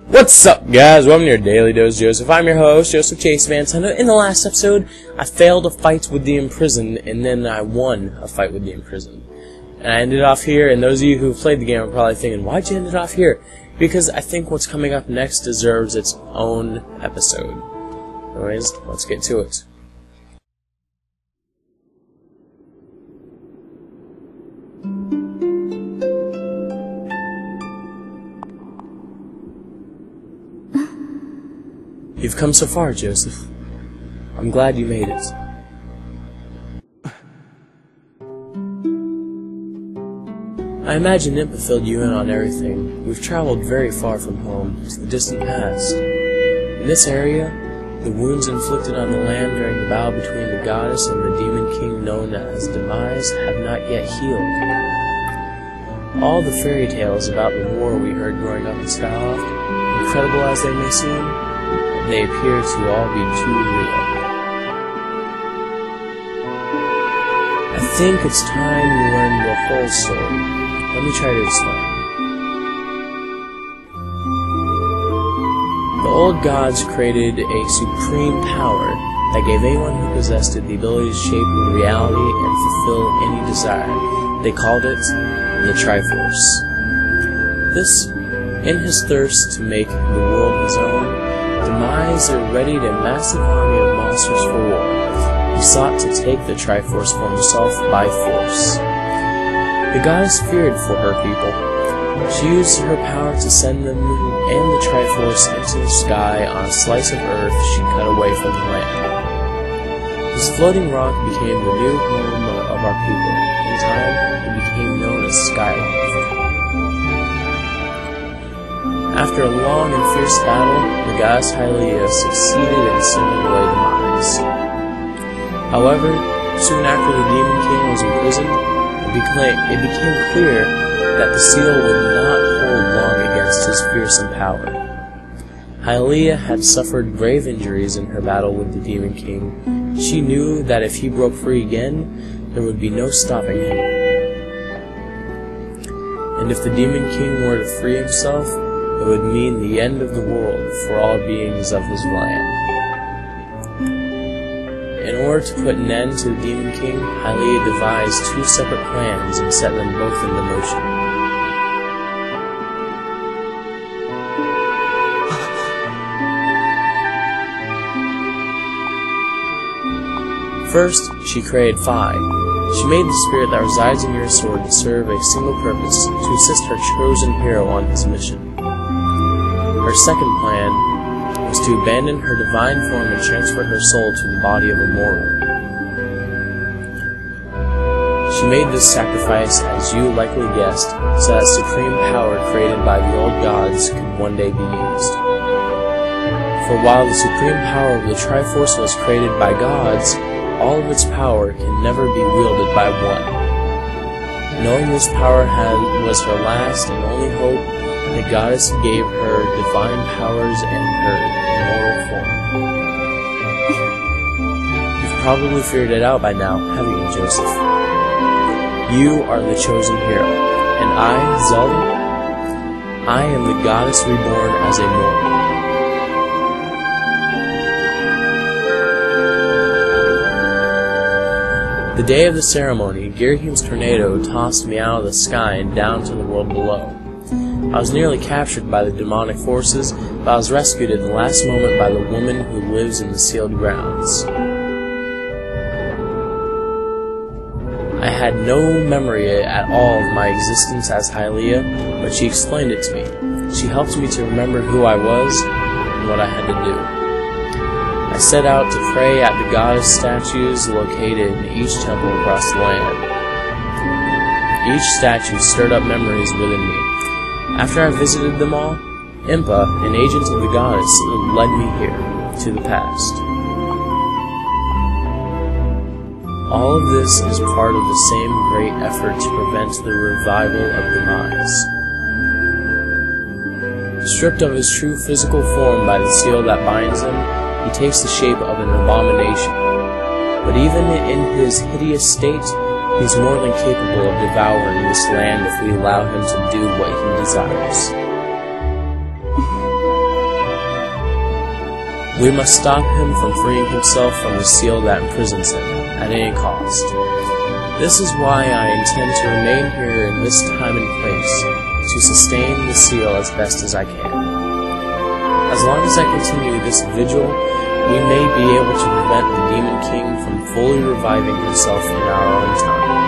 What's up, guys? Welcome to your Daily Dose Joseph. I'm your host, Joseph Chase Van Tunda. In the last episode, I failed a fight with the imprisoned, and then I won a fight with the imprisoned. And I ended off here, and those of you who have played the game are probably thinking, why'd you end it off here? Because I think what's coming up next deserves its own episode. Anyways, let's get to it. You've come so far, Joseph. I'm glad you made it. I imagine Impa filled you in on everything. We've traveled very far from home, to the distant past. In this area, the wounds inflicted on the land during the battle between the goddess and the demon king known as Demise have not yet healed. All the fairy tales about the war we heard growing up in Skyward, incredible as they may seem, they appear to all be too real. I think it's time you learn the whole story. Let me try to explain. The old gods created a supreme power that gave anyone who possessed it the ability to shape reality and fulfill any desire. They called it the Triforce. This, in his thirst to make the world his own, Demise readied a massive army of monsters for war. He sought to take the Triforce for himself by force. The goddess feared for her people. She used her power to send them and the Triforce into the sky on a slice of earth she cut away from the land. This floating rock became the new home of our people. In time, it became known as Skyward. After a long and fierce battle, the goddess Hylia succeeded in sending away Demise. However, soon after the Demon King was imprisoned, it became clear that the seal would not hold long against his fearsome power. Hylia had suffered grave injuries in her battle with the Demon King. She knew that if he broke free again, there would be no stopping him. And if the Demon King were to free himself, it would mean the end of the world for all beings of his land. In order to put an end to the Demon King, Hylia devised two separate plans and set them both into motion. First, she created Phi. She made the spirit that resides in your sword to serve a single purpose, to assist her chosen hero on his mission. Her second plan was to abandon her divine form and transfer her soul to the body of a mortal. She made this sacrifice, as you likely guessed, so that supreme power created by the old gods could one day be used. For while the supreme power of the Triforce was created by gods, all of its power can never be wielded by one. Knowing this power was her last and only hope, the goddess gave her divine powers and her immortal form. You've probably figured it out by now, haven't you, Joseph? You are the chosen hero, and I, Zelda, I am the goddess reborn as a mortal. The day of the ceremony, Girahim's tornado tossed me out of the sky and down to the world below. I was nearly captured by the demonic forces, but I was rescued at the last moment by the woman who lives in the sealed grounds. I had no memory at all of my existence as Hylia, but she explained it to me. She helped me to remember who I was and what I had to do. I set out to pray at the goddess statues located in each temple across the land. Each statue stirred up memories within me. After I visited them all, Impa, an agent of the goddess, led me here, to the past. All of this is part of the same great effort to prevent the revival of Demise. Stripped of his true physical form by the seal that binds him, he takes the shape of an abomination. But even in his hideous state, he is more than capable of devouring this land if we allow him to do what he desires. We must stop him from freeing himself from the seal that imprisons him, at any cost. This is why I intend to remain here in this time and place, to sustain the seal as best as I can. As long as I continue this vigil, we may be able to prevent the Demon King from fully reviving himself in our own time.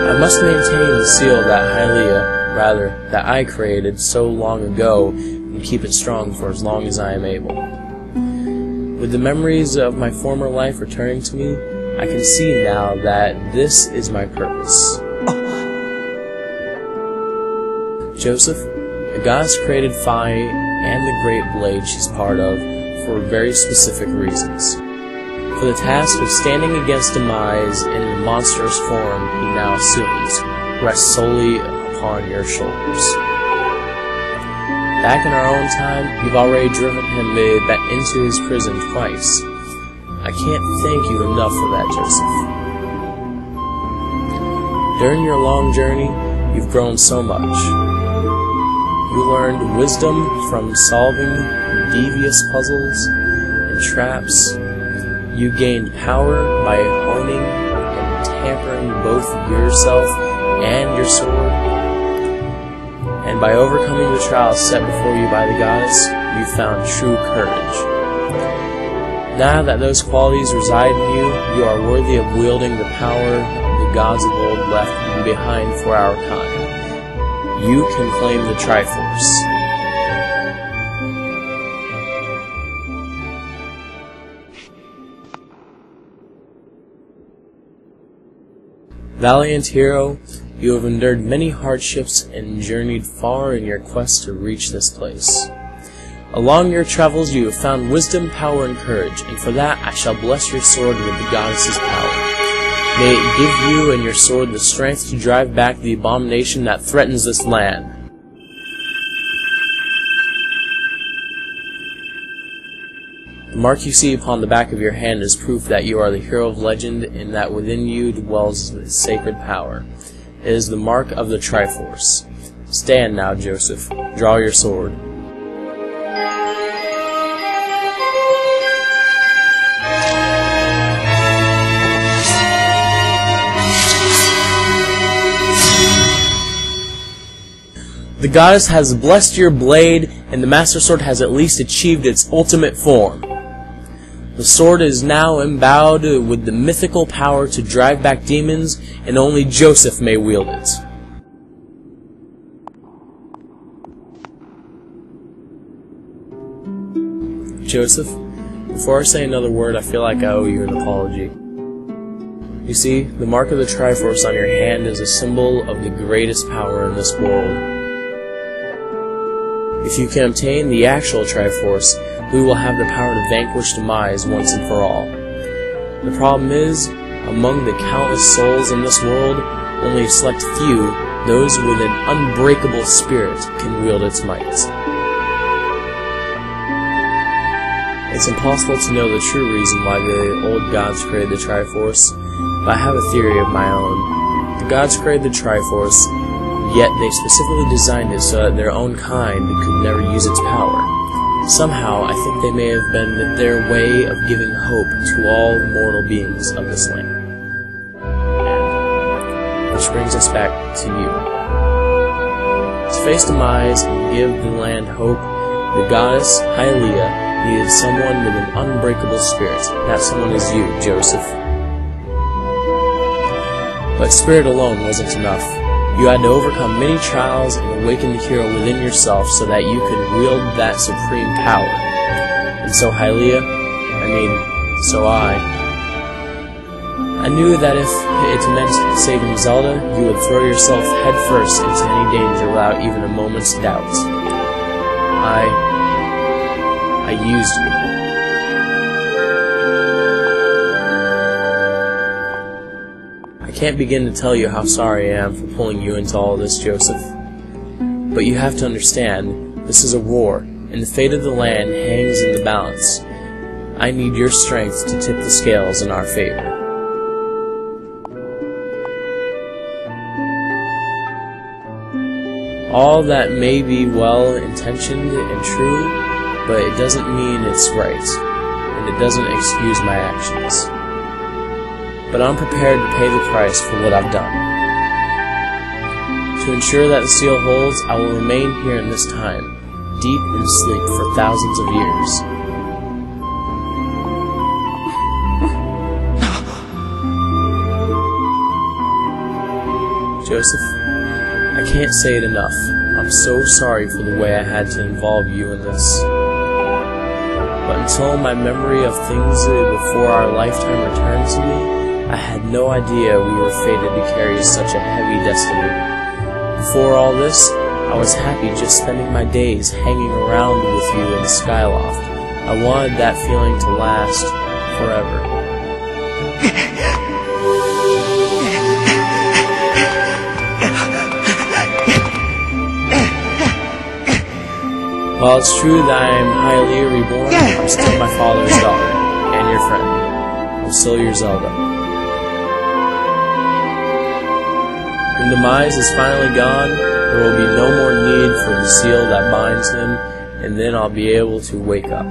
I must maintain the seal that I created so long ago, and keep it strong for as long as I am able. With the memories of my former life returning to me, I can see now that this is my purpose. Joseph, the goddess created Phi and the great blade she's part of for very specific reasons. For the task of standing against demise in the monstrous form he now assumes rests solely upon your shoulders. Back in our own time, you've already driven him into his prison twice. I can't thank you enough for that, Joseph. During your long journey, you've grown so much. You learned wisdom from solving devious puzzles and traps. You gained power by honing and tampering both yourself and your sword. And by overcoming the trials set before you by the goddess, you found true courage. Now that those qualities reside in you, you are worthy of wielding the power the gods of old left behind for our kind. You can claim the Triforce. Valiant hero, you have endured many hardships and journeyed far in your quest to reach this place. Along your travels you have found wisdom, power, and courage, and for that I shall bless your sword with the goddess's power. May it give you and your sword the strength to drive back the abomination that threatens this land. The mark you see upon the back of your hand is proof that you are the hero of legend and that within you dwells the sacred power. It is the mark of the Triforce. Stand now, Joseph. Draw your sword. The goddess has blessed your blade, and the Master Sword has at least achieved its ultimate form. The sword is now endowed with the mythical power to drive back demons, and only Joseph may wield it. Joseph, before I say another word, I feel like I owe you an apology. You see, the mark of the Triforce on your hand is a symbol of the greatest power in this world. If you can obtain the actual Triforce, we will have the power to vanquish demise once and for all. The problem is, among the countless souls in this world, only a select few, those with an unbreakable spirit, can wield its might. It's impossible to know the true reason why the old gods created the Triforce, but I have a theory of my own. The gods created the Triforce, yet they specifically designed it so that their own kind could never use its power. Somehow, I think they may have been their way of giving hope to all the mortal beings of this land. And which brings us back to you. To face demise and give the land hope, the goddess, Hylia, needed someone with an unbreakable spirit. That someone is you, Joseph. But spirit alone wasn't enough. You had to overcome many trials and awaken the hero within yourself so that you could wield that supreme power. And so I knew that if it meant saving Zelda, you would throw yourself headfirst into any danger without even a moment's doubt. I used you. I can't begin to tell you how sorry I am for pulling you into all this, Joseph. But you have to understand, this is a war, and the fate of the land hangs in the balance. I need your strength to tip the scales in our favor. All that may be well-intentioned and true, but it doesn't mean it's right, and it doesn't excuse my actions. But I'm prepared to pay the price for what I've done. To ensure that the seal holds, I will remain here in this time, deep in sleep for thousands of years. Joseph, I can't say it enough. I'm so sorry for the way I had to involve you in this. But until my memory of things before our lifetime returned to me, I had no idea we were fated to carry such a heavy destiny. Before all this, I was happy just spending my days hanging around with you in the Skyloft. I wanted that feeling to last forever. While it's true that I am highly reborn, I'm still my father's daughter, and your friend. I'm still your Zelda. When demise is finally gone, there will be no more need for the seal that binds him, and then I'll be able to wake up.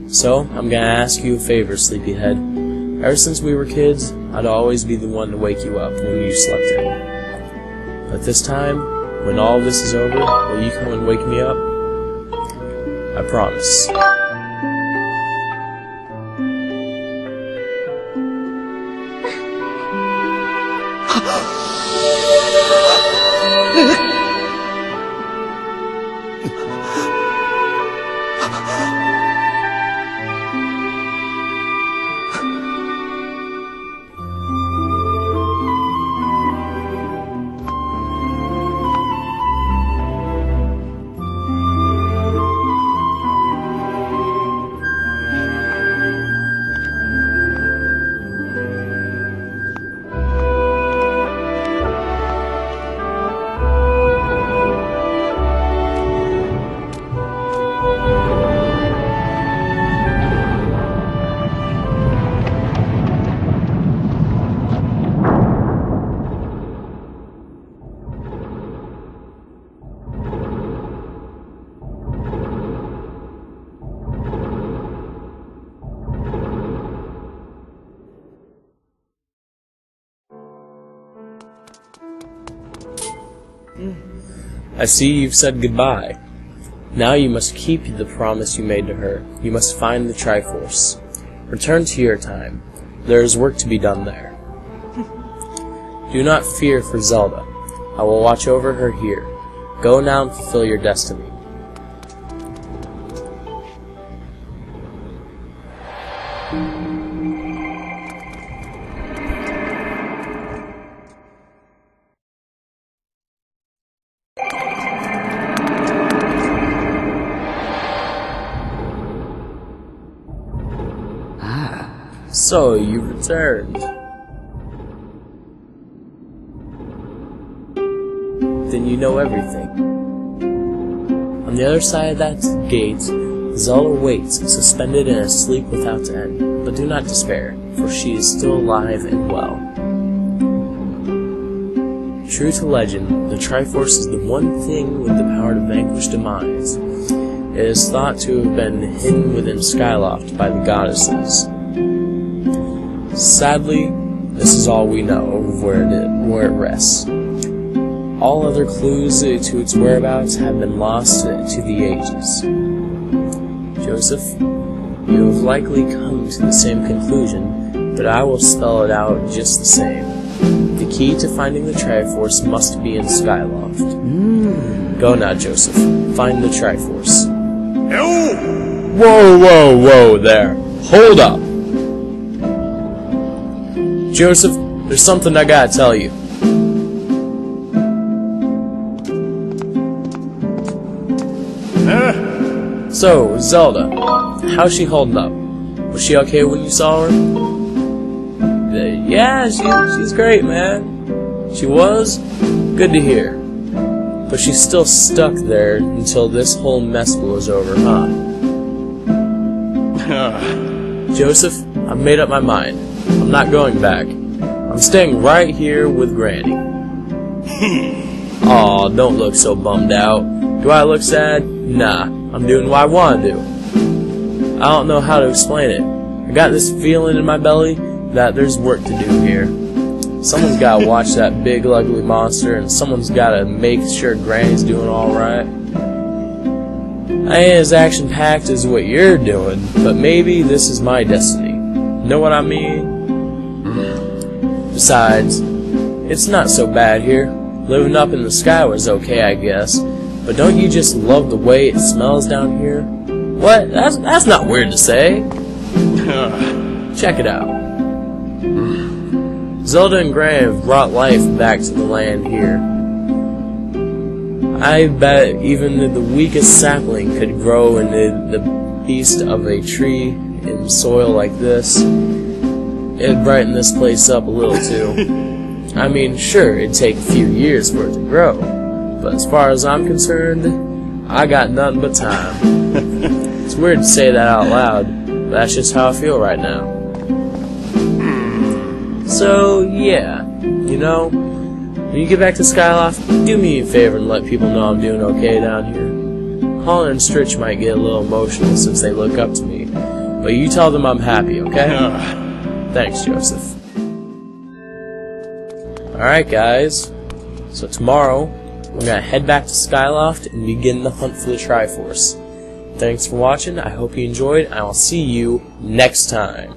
So, I'm gonna ask you a favor, sleepyhead. Ever since we were kids, I'd always be the one to wake you up when you slept in. But this time, when all this is over, will you come and wake me up? I promise. I see you've said goodbye. Now you must keep the promise you made to her. You must find the Triforce. Return to your time. There is work to be done there. Do not fear for Zelda. I will watch over her here. Go now and fulfill your destiny. So, you returned. Then you know everything. On the other side of that gate, Zelda waits, suspended in a sleep without end. But do not despair, for she is still alive and well. True to legend, the Triforce is the one thing with the power to vanquish demise. It is thought to have been hidden within Skyloft by the goddesses. Sadly, this is all we know of where it rests. All other clues to its whereabouts have been lost to the ages. Joseph, you have likely come to the same conclusion, but I will spell it out just the same. The key to finding the Triforce must be in Skyloft. Go now, Joseph. Find the Triforce. Whoa, whoa, whoa there. Hold up. Joseph, there's something I gotta tell you. So, Zelda, how's she holding up? Was she okay when you saw her? Yeah, she's great, man. She was? Good to hear. But she's still stuck there until this whole mess blows over, huh? Joseph, I've made up my mind. I'm not going back. I'm staying right here with Granny. Aw, don't look so bummed out. Do I look sad? Nah, I'm doing what I want to do. I don't know how to explain it. I got this feeling in my belly that there's work to do here. Someone's gotta watch that big ugly monster, and someone's gotta make sure Granny's doing alright. I ain't as action-packed as what you're doing, but maybe this is my destiny. Know what I mean? Besides, it's not so bad here. Living up in the Skyward's okay, I guess. But don't you just love the way it smells down here? What? That's not weird to say. Check it out. Zelda and Granny have brought life back to the land here. I bet even the weakest sapling could grow into the beast of a tree in soil like this. It'd brighten this place up a little too. I mean, sure, it'd take a few years for it to grow, but as far as I'm concerned, I got nothing but time. It's weird to say that out loud, but that's just how I feel right now. So, yeah, you know, when you get back to Skyloft, do me a favor and let people know I'm doing okay down here. Holler and Stritch might get a little emotional since they look up to me, but you tell them I'm happy, okay? Thanks, Joseph. Alright, guys, so tomorrow, we're gonna head back to Skyloft and begin the hunt for the Triforce. Thanks for watching, I hope you enjoyed, and I'll see you next time.